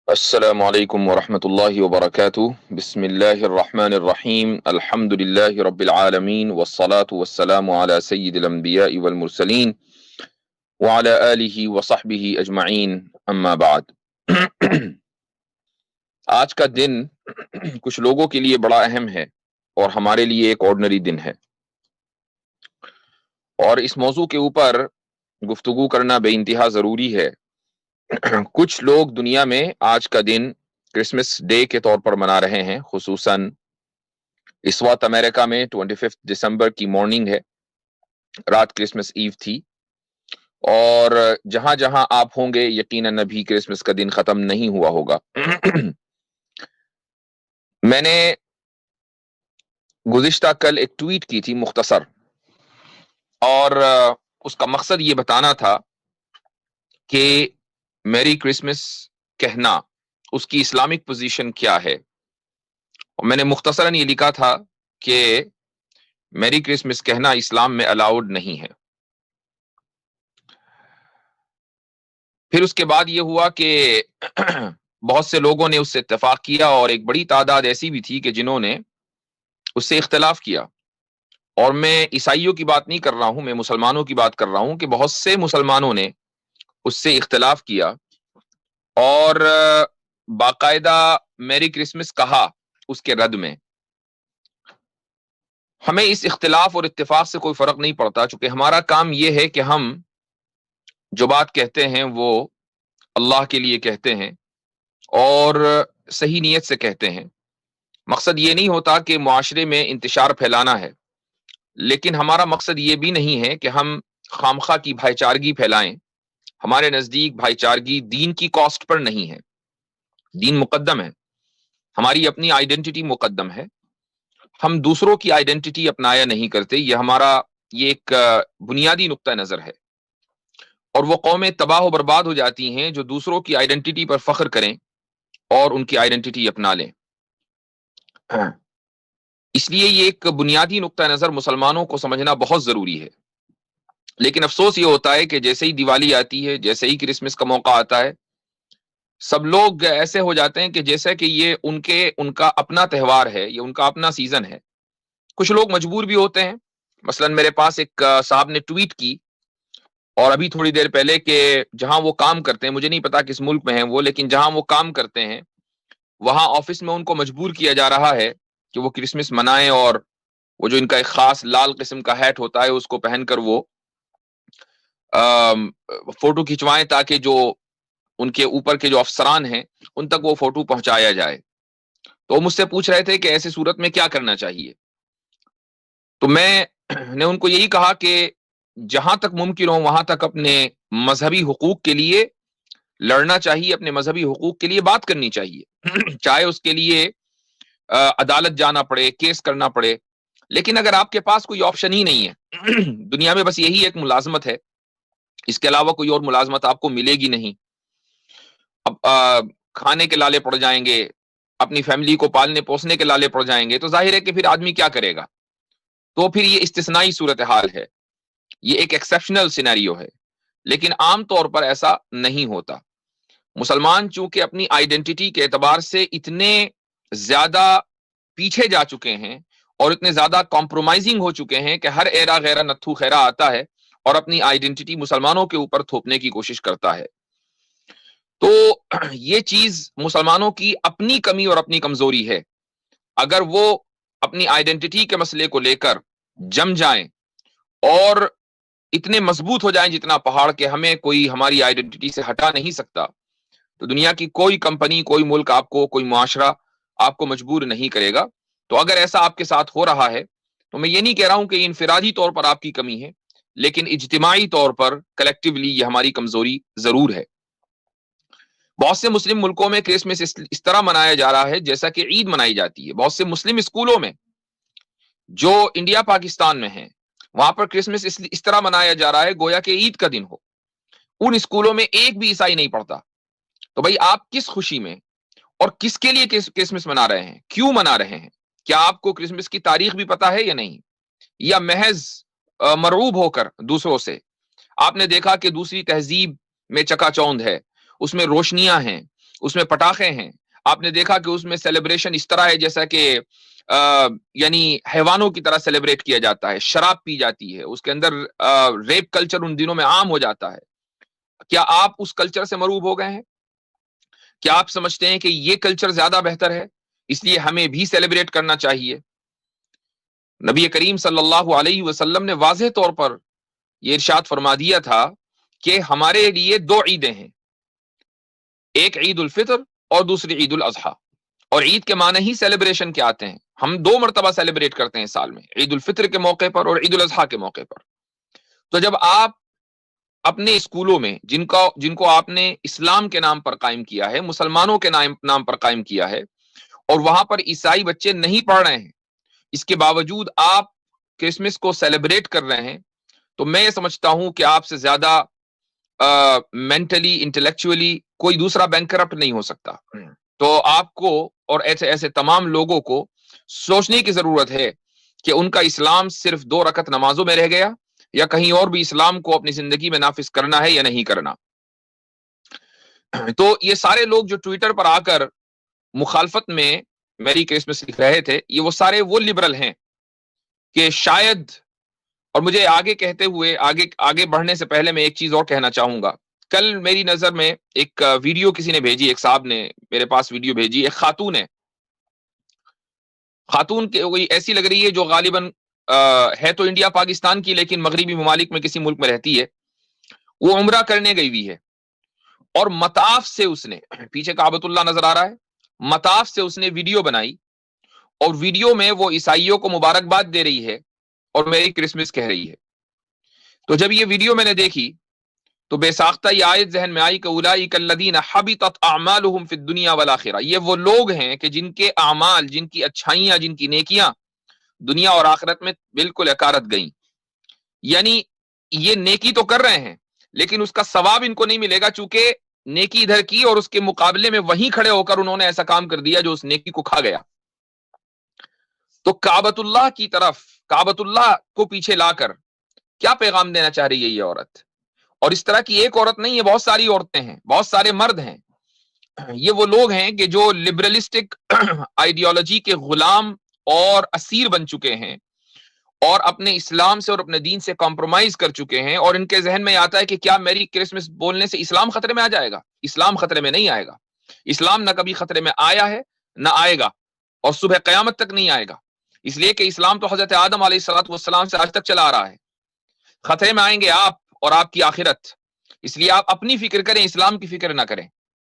السلام علیکم ورحمۃ اللہ وبرکاتہ۔ بسم اللہ الرحمن الرحیم، الحمد للہ رب العالمین، والصلاة والسلام علی سید الانبیاء والمرسلین وعلی آلہ وصحبہ اجمعین، اما بعد۔ آج کا دن کچھ لوگوں کے لیے بڑا اہم ہے اور ہمارے لیے ایک آرڈنری دن ہے، اور اس موضوع کے اوپر گفتگو کرنا بے انتہا ضروری ہے۔ کچھ لوگ دنیا میں آج کا دن کرسمس ڈے کے طور پر منا رہے ہیں، خصوصاً اس وقت امریکہ میں 25 دسمبر کی مارننگ ہے، رات کرسمس ایو تھی، اور جہاں جہاں آپ ہوں گے یقیناً ابھی کرسمس کا دن ختم نہیں ہوا ہوگا۔ میں نے گزشتہ کل ایک ٹویٹ کی تھی مختصر، اور اس کا مقصد یہ بتانا تھا کہ میری کرسمس کہنا اس کی اسلامک پوزیشن کیا ہے، اور میں نے مختصراً یہ لکھا تھا کہ میری کرسمس کہنا اسلام میں الاؤڈ نہیں ہے۔ پھر اس کے بعد یہ ہوا کہ بہت سے لوگوں نے اس سے اتفاق کیا، اور ایک بڑی تعداد ایسی بھی تھی کہ جنہوں نے اس سے اختلاف کیا۔ اور میں عیسائیوں کی بات نہیں کر رہا ہوں، میں مسلمانوں کی بات کر رہا ہوں کہ بہت سے مسلمانوں نے اس سے اختلاف کیا اور باقاعدہ میری کرسمس کہا اس کے رد میں۔ ہمیں اس اختلاف اور اتفاق سے کوئی فرق نہیں پڑتا، چونکہ ہمارا کام یہ ہے کہ ہم جو بات کہتے ہیں وہ اللہ کے لیے کہتے ہیں اور صحیح نیت سے کہتے ہیں۔ مقصد یہ نہیں ہوتا کہ معاشرے میں انتشار پھیلانا ہے، لیکن ہمارا مقصد یہ بھی نہیں ہے کہ ہم خامخواہ کی بھائی چارگی پھیلائیں۔ ہمارے نزدیک بھائی چارگی دین کی کاسٹ پر نہیں ہے، دین مقدم ہے، ہماری اپنی آئیڈینٹی مقدم ہے۔ ہم دوسروں کی آئیڈینٹی اپنایا نہیں کرتے، یہ ایک بنیادی نقطہ نظر ہے، اور وہ قومیں تباہ و برباد ہو جاتی ہیں جو دوسروں کی آئیڈینٹی پر فخر کریں اور ان کی آئیڈینٹی اپنا لیں۔ اس لیے یہ ایک بنیادی نقطہ نظر مسلمانوں کو سمجھنا بہت ضروری ہے۔ لیکن افسوس یہ ہوتا ہے کہ جیسے ہی دیوالی آتی ہے، جیسے ہی کرسمس کا موقع آتا ہے، سب لوگ ایسے ہو جاتے ہیں کہ جیسا کہ یہ ان کا اپنا تہوار ہے، یہ ان کا اپنا سیزن ہے۔ کچھ لوگ مجبور بھی ہوتے ہیں۔ مثلا میرے پاس ایک صاحب نے ٹویٹ کی، اور ابھی تھوڑی دیر پہلے، کہ جہاں وہ کام کرتے ہیں، مجھے نہیں پتا کس ملک میں ہیں وہ، لیکن جہاں وہ کام کرتے ہیں وہاں آفس میں ان کو مجبور کیا جا رہا ہے کہ وہ کرسمس منائیں، اور وہ جو ان کا ایک خاص لال قسم کا ہیٹ ہوتا ہے اس کو پہن کر وہ فوٹو کھنچوائیں، تاکہ جو ان کے اوپر کے جو افسران ہیں ان تک وہ فوٹو پہنچایا جائے۔ تو وہ مجھ سے پوچھ رہے تھے کہ ایسی صورت میں کیا کرنا چاہیے۔ تو میں نے ان کو یہی کہا کہ جہاں تک ممکن ہو وہاں تک اپنے مذہبی حقوق کے لیے لڑنا چاہیے، اپنے مذہبی حقوق کے لیے بات کرنی چاہیے، چاہے اس کے لیے عدالت جانا پڑے، کیس کرنا پڑے۔ لیکن اگر آپ کے پاس کوئی آپشن ہی نہیں ہے، دنیا میں بس یہی ایک ملازمت ہے، اس کے علاوہ کوئی اور ملازمت آپ کو ملے گی نہیں، اب کھانے کے لالے پڑ جائیں گے، اپنی فیملی کو پالنے پوسنے کے لالے پڑ جائیں گے، تو ظاہر ہے کہ پھر آدمی کیا کرے گا۔ تو پھر یہ استثنائی صورتحال ہے، یہ ایک ایکسیپشنل سینیریو ہے، لیکن عام طور پر ایسا نہیں ہوتا۔ مسلمان چونکہ اپنی آئیڈینٹی کے اعتبار سے اتنے زیادہ پیچھے جا چکے ہیں اور اتنے زیادہ کمپرومائزنگ ہو چکے ہیں کہ ہر ایرا غیرہ نتھو خیرہ آتا ہے اور اپنی آئیڈینٹی مسلمانوں کے اوپر تھوپنے کی کوشش کرتا ہے۔ تو یہ چیز مسلمانوں کی اپنی کمی اور اپنی کمزوری ہے۔ اگر وہ اپنی آئیڈینٹی کے مسئلے کو لے کر جم جائیں اور اتنے مضبوط ہو جائیں جتنا پہاڑ، کہ ہمیں کوئی ہماری آئیڈینٹی سے ہٹا نہیں سکتا، تو دنیا کی کوئی کمپنی، کوئی ملک آپ کو، کوئی معاشرہ آپ کو مجبور نہیں کرے گا۔ تو اگر ایسا آپ کے ساتھ ہو رہا ہے تو میں یہ نہیں کہہ رہا ہوں کہ انفرادی طور پر آپ کی کمی ہے، لیکن اجتماعی طور پر کلیکٹیولی یہ ہماری کمزوری ضرور ہے۔ بہت سے مسلم ملکوں میں کرسمس اس طرح منایا جا رہا ہے جیسا کہ عید منائی جاتی ہے۔ بہت سے مسلم اسکولوں میں جو انڈیا پاکستان میں ہیں، وہاں پر کرسمس اس طرح منایا جا رہا ہے گویا کہ عید کا دن ہو۔ ان اسکولوں میں ایک بھی عیسائی نہیں پڑھتا۔ تو بھائی آپ کس خوشی میں اور کس کے لیے کرسمس منا رہے ہیں، کیوں منا رہے ہیں؟ کیا آپ کو کرسمس کی تاریخ بھی پتا ہے یا نہیں؟ یا محض مرعوب ہو کر دوسروں سے؟ آپ نے دیکھا کہ دوسری تہذیب میں چکا چوند ہے، اس میں روشنیاں ہیں، اس میں پٹاخے ہیں، آپ نے دیکھا کہ اس میں سیلیبریشن اس طرح ہے جیسا کہ یعنی حیوانوں کی طرح سیلیبریٹ کیا جاتا ہے، شراب پی جاتی ہے، اس کے اندر ریپ کلچر ان دنوں میں عام ہو جاتا ہے۔ کیا آپ اس کلچر سے مروب ہو گئے ہیں؟ کیا آپ سمجھتے ہیں کہ یہ کلچر زیادہ بہتر ہے، اس لیے ہمیں بھی سیلیبریٹ کرنا چاہیے؟ نبی کریم صلی اللہ علیہ وسلم نے واضح طور پر یہ ارشاد فرما دیا تھا کہ ہمارے لیے دو عیدیں ہیں، ایک عید الفطر اور دوسری عید الاضحیٰ، اور عید کے معنی ہی سیلیبریشن کے آتے ہیں۔ ہم دو مرتبہ سیلیبریٹ کرتے ہیں سال میں، عید الفطر کے موقع پر اور عید الاضحیٰ کے موقع پر۔ تو جب آپ اپنے اسکولوں میں جن کو آپ نے اسلام کے نام پر قائم کیا ہے، مسلمانوں کے نام پر قائم کیا ہے، اور وہاں پر عیسائی بچے نہیں پڑھ رہے ہیں، اس کے باوجود آپ کرسمس کو سیلیبریٹ کر رہے ہیں، تو میں یہ سمجھتا ہوں کہ آپ سے زیادہ مینٹلی انٹلیکچولی کوئی دوسرا بینکرپٹ نہیں ہو سکتا۔ تو آپ کو اور ایسے تمام لوگوں کو سوچنے کی ضرورت ہے کہ ان کا اسلام صرف 2 رکعت نمازوں میں رہ گیا، یا کہیں اور بھی اسلام کو اپنی زندگی میں نافذ کرنا ہے یا نہیں کرنا۔ تو یہ سارے لوگ جو ٹویٹر پر آ کر مخالفت میں میری کرسمس لکھ رہے تھے، یہ وہ سارے وہ لبرل ہیں کہ شاید، اور مجھے آگے کہتے ہوئے آگے بڑھنے سے پہلے میں ایک چیز اور کہنا چاہوں گا۔ کل میری نظر میں ایک ویڈیو کسی نے بھیجی، ایک صاحب نے میرے پاس ویڈیو بھیجی، ایک خاتون ہے، خاتون کوئی ایسی لگ رہی ہے جو غالباً ہے تو انڈیا پاکستان کی، لیکن مغربی ممالک میں کسی ملک میں رہتی ہے، وہ عمرہ کرنے گئی ہوئی ہے، اور مطاف سے اس نے، پیچھے کعبۃ اللہ نظر آ رہا ہے، مطاف سے اس نے ویڈیو بنائی، اور ویڈیو میں وہ عیسائیوں کو مبارکباد دے رہی ہے اور میری کرسمس کہہ رہی ہے۔ تو جب یہ ویڈیو میں نے دیکھی تو بے ساختہ یہ آیت ذہن میں آئی کہ اولئک الذین حبطت اعمالهم فی الدنیا والآخرہ، یہ وہ لوگ ہیں کہ جن کے اعمال، جن کی اچھائیاں، جن کی نیکیاں دنیا اور آخرت میں بالکل اکارت گئیں۔ یعنی یہ نیکی تو کر رہے ہیں لیکن اس کا ثواب ان کو نہیں ملے گا، چونکہ نیکی ادھر کی اور اس کے مقابلے میں وہیں کھڑے ہو کر انہوں نے ایسا کام کر دیا جو اس نیکی کو کھا گیا۔ تو کعبۃ اللہ کی طرف، کعبۃ اللہ کو پیچھے لا کر کیا پیغام دینا چاہ رہی ہے یہ عورت؟ اور اس طرح کی ایک عورت نہیں ہے، بہت ساری عورتیں ہیں، بہت سارے مرد ہیں۔ یہ وہ لوگ ہیں کہ جو لبرلسٹک آئیڈیالوجی کے غلام اور اسیر بن چکے ہیں، اور اپنے اسلام سے اور اپنے دین سے کمپرومائز کر چکے ہیں، اور ان کے ذہن میں آتا ہے کہ کیا میری کرسمس بولنے سے اسلام خطرے میں آ جائے گا؟ اسلام خطرے میں نہیں آئے گا۔ اسلام نہ کبھی خطرے میں آیا ہے نہ آئے گا، اور صبح قیامت تک نہیں آئے گا، اس لیے کہ اسلام تو حضرت آدم علیہ السلام سے آج تک چلا آ رہا ہے۔ خطرے میں آئیں گے آپ اور آپ کی آخرت، اس لیے آپ اپنی فکر کریں، اسلام کی فکر نہ کریں۔